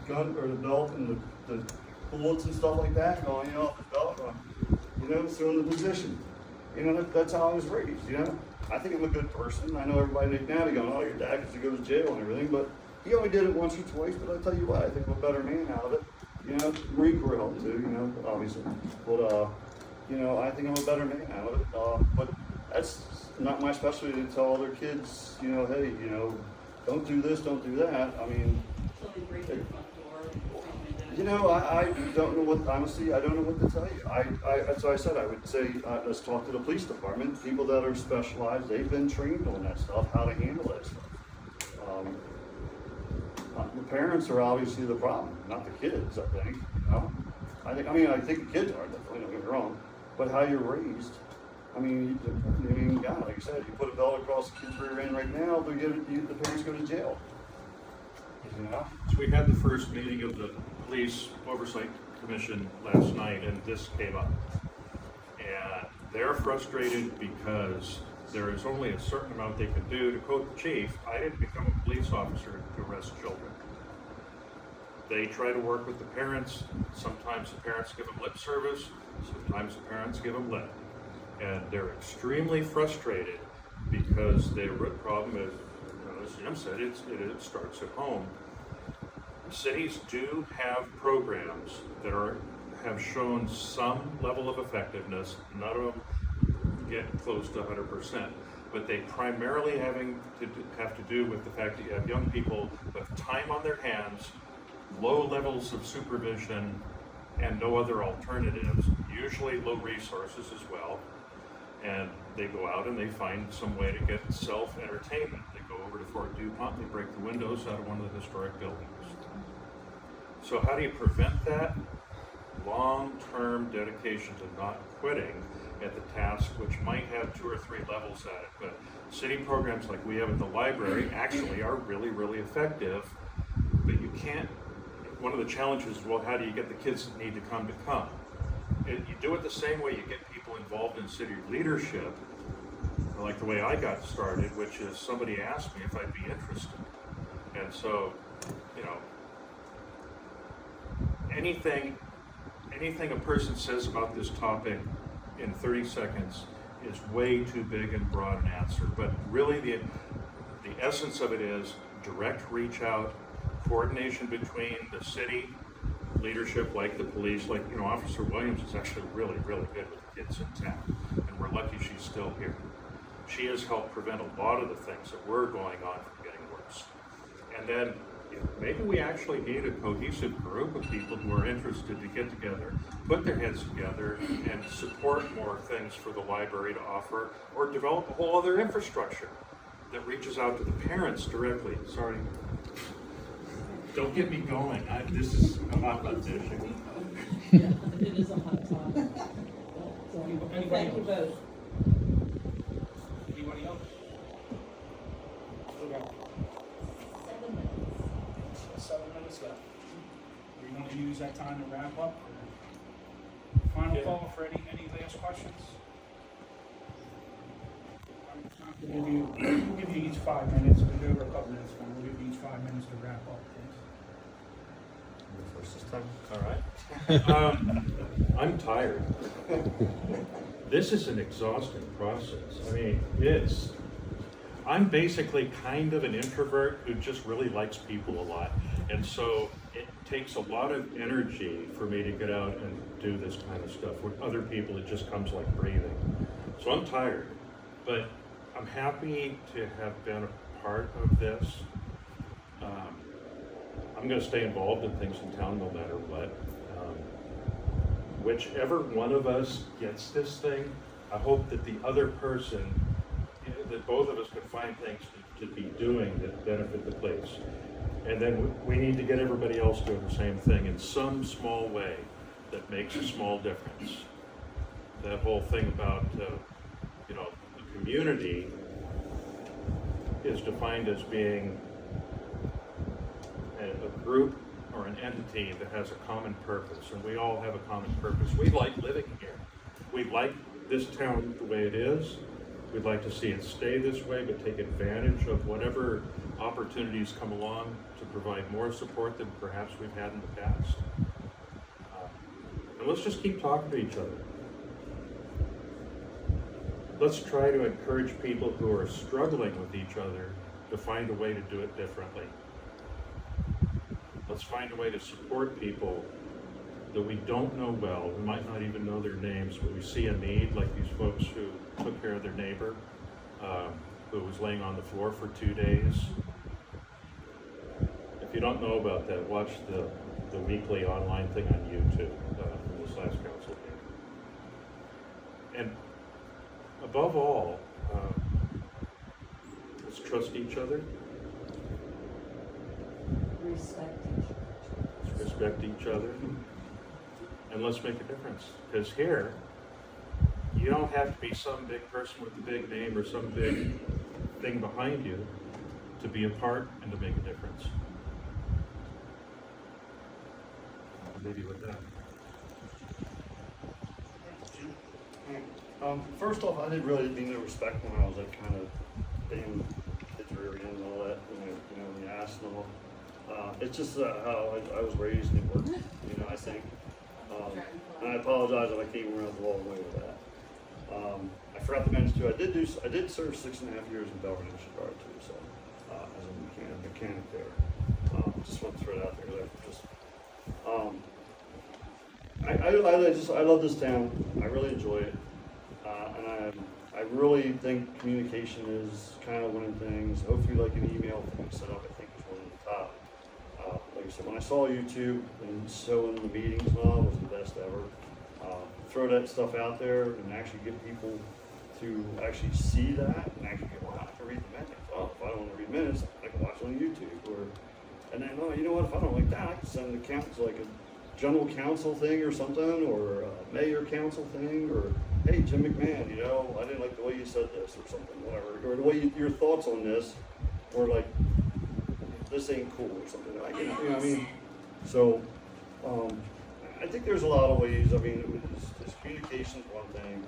Speaker 2: gun or the belt and the bullets and stuff like that, going off the belt, you know, throwing the position. You know, that's how I was raised, you know. I think I'm a good person. I know everybody now they're going, oh, your dad because he goes to jail and everything, but he only did it once or twice, but I'll tell you what, I think I'm a better man out of it. You know, Marine Corps helped too, you know, obviously. But, you know, I think I'm a better man out of it. But that's not my specialty to tell other kids, you know, hey, you know, don't do this, don't do that. I mean,
Speaker 8: So they break your front door.
Speaker 2: you know, I don't know what, honestly, I don't know what to tell you. That's why I said I would say, let's talk to the police department, people that are specialized, they've been trained on that stuff, how to handle that stuff. The parents are obviously the problem, not the kids, I think, you know? I think the kids are, definitely, don't get me wrong, but how you're raised, God, like I said, you put a belt across the kid's rear end right now, the parents go to jail. You know?
Speaker 4: So we had the first meeting of the Police Oversight Commission last night, and this came up. And they're frustrated because there is only a certain amount they can do. To quote the chief, I didn't become a police officer to arrest children. They try to work with the parents. Sometimes the parents give them lip service. Sometimes the parents give them lip. And they're extremely frustrated because their root problem is, as Jim said, it starts at home. Cities do have programs that have shown some level of effectiveness. None of them get close to 100%, but they primarily have to do with the fact that you have young people with time on their hands, low levels of supervision, and no other alternatives, usually low resources as well. And they go out and they find some way to get self-entertainment. They go over to Fort DuPont, they break the windows out of one of the historic buildings. So how do you prevent that? Long-term dedication to not quitting at the task, which might have 2 or 3 levels at it. But city programs like we have at the library actually are really, really effective. But you can't, one of the challenges is, well, how do you get the kids that need to come? You do it the same way you get people involved in city leadership, like the way I got started, which is somebody asked me if I'd be interested. And so, you know, anything a person says about this topic in 30 seconds is way too big and broad an answer. But really the essence of it is direct reach out, coordination between the city leadership, like the police, like, you know, Officer Williams is actually really, really good with the kids in town, and we're lucky she's still here. She has helped prevent a lot of the things that were going on from getting worse. And then maybe we actually need a cohesive group of people who are interested to get together, put their heads together, and support more things for the library to offer, or develop a whole other infrastructure that reaches out to the parents directly. Sorry. Don't get me going. This is a hot button issue.
Speaker 8: Yeah, it is a hot topic. Thank you both.
Speaker 3: Anybody else? Okay.
Speaker 8: 7 minutes.
Speaker 3: 7 minutes left. We're going to use that time to wrap up. Final call for any last questions? We'll give you each 5 minutes. We'll go over a couple minutes, we'll give you each 5 minutes to wrap up.
Speaker 2: First this time.
Speaker 4: All right. I'm tired. This is an exhausting process. I mean, I'm basically kind of an introvert who just really likes people a lot. And so it takes a lot of energy for me to get out and do this kind of stuff. With other people, it just comes like breathing. So I'm tired, but I'm happy to have been a part of this. I'm going to stay involved in things in town no matter what. Whichever one of us gets this thing, I hope that the other person, that both of us can find things to be doing that benefit the place. And then we need to get everybody else doing the same thing in some small way that makes a small difference. That whole thing about, the community is defined as being a group or an entity that has a common purpose, and we all have a common purpose. We like living here. We like this town the way it is. We'd like to see it stay this way, but take advantage of whatever opportunities come along to provide more support than perhaps we've had in the past. And let's just keep talking to each other. Let's try to encourage people who are struggling with each other to find a way to do it differently. Let's find a way to support people that we don't know well. We might not even know their names, but we see a need, like these folks who took care of their neighbor who was laying on the floor for 2 days. If you don't know about that, watch the weekly online thing on YouTube from this last council meeting. And above all, let's trust each other. Respect each other, and let's make a difference. Because here, you don't have to be some big person with a big name or some big thing behind you to be a part and to make a difference. Maybe with that.
Speaker 2: First off, I didn't really mean to respect when I was like kind of being kids rear end and all that, when you asked them. It's just how I was raised and worked, I think. And I apologize if I came around the long way with that. I forgot to mention too, I did serve 6.5 years in Delaware Chicago too, so as a mechanic there. Just want to throw it out there. I love this town. I really enjoy it, and I really think communication is kind of one of the things. Hopefully, like an email thing set up, I think is one of the top. Like I said, when I saw YouTube and showing the meetings and all, it was the best ever. Throw that stuff out there and actually get people to actually see that and actually go, wow, I can read the minutes. Oh, if I don't want to read minutes, I can watch it on YouTube. And then, oh, you know what, if I don't like that, I can send the council like a general council thing or something, or a mayor council thing, or hey, Jim McMahon, I didn't like the way you said this or something, whatever. Or the way your thoughts on this, or like, this ain't cool or something. You know what I mean? So, I think there's a lot of ways. I mean, this communication's one thing,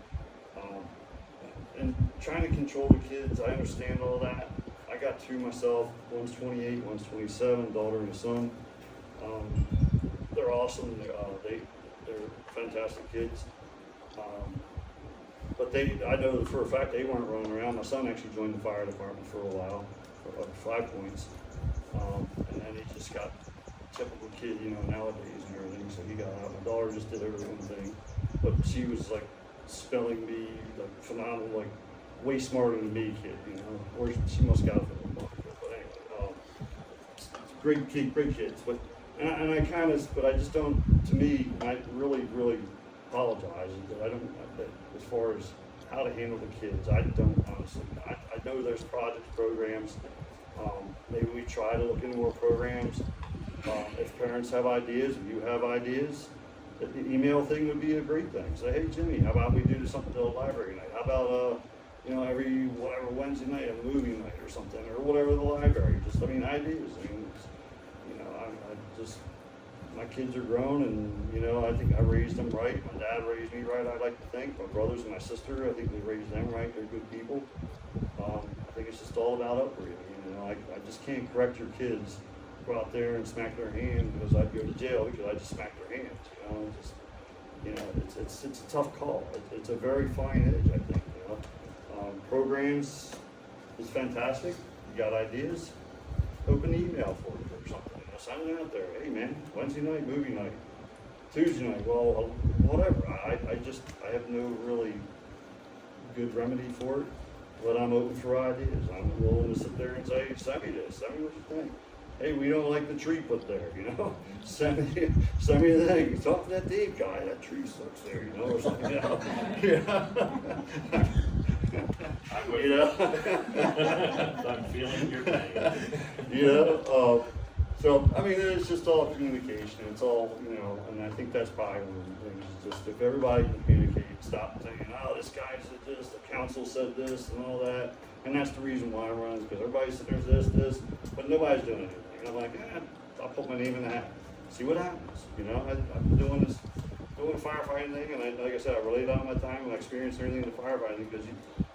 Speaker 2: and trying to control the kids. I understand all that. I got two myself. One's 28, one's 27, daughter and a son. They're awesome. They're fantastic kids. But I know for a fact they weren't running around. My son actually joined the fire department for a while, for like 5 points. And then he just got typical kid, nowadays and everything, so he got out. My daughter just did her own thing, but she was like spelling bee, like phenomenal, like way smarter than me kid, or she must got it from the book. But anyway, great kids. But I just don't. To me, I really apologize that I don't. That as far as how to handle the kids, I don't honestly. I know there's projects, programs. Maybe we try to look into more programs. If parents have ideas, if you have ideas, the email thing would be a great thing. Say, hey Jimmy, how about we do something to the library night? How about every Wednesday night a movie night or something, or whatever the library. Ideas. My kids are grown, and I think I raised them right. My dad raised me right. I like to think my brothers and my sister, I think we raised them right. They're good people. I think it's just all about upbringing. I just can't correct your kids. Go out there and smack their hand because I'd go to jail because I just smacked their hands. It's a tough call. It's a very fine edge, I think. Programs is fantastic. You got ideas? Open email for it or something. sign it out there. Hey man, Wednesday night, movie night. Tuesday night, well, whatever. I have no really good remedy for it, but I'm open for ideas. I'm willing to sit there and say, send me this, send me what you think. Hey, we don't like the tree put there, you know? Send me the thing. Talk to that Dave guy, that tree sucks there, you know, or something, you know? Yeah. You know?
Speaker 4: I'm feeling your pain.
Speaker 2: You know, so, I mean, it's just all communication, it's all, you know, and I think that's probably one of the things, is just if everybody can communicate, stop saying, oh, this guy said this, the council said this, and all that, and that's the reason why I run, is because everybody said there's this, but nobody's doing anything, and I'm like, I'll put my name in the hat, see what happens, you know, I've been doing this, doing firefighting thing, and like I said, I relate on my time and I experienced everything in the firefighting, because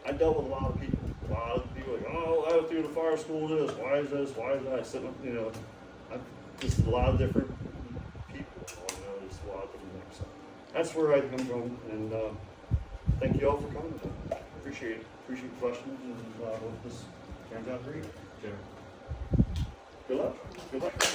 Speaker 2: I dealt with a lot of people like, oh, I went through the fire school, this, why is that, sitting up, you know, just a lot of different people, you know, there's a lot of different things. So that's where I come from, and thank you all for coming. Appreciate it. Appreciate the questions, and hope this turns out great.
Speaker 4: Jim.
Speaker 2: Good luck. Good luck.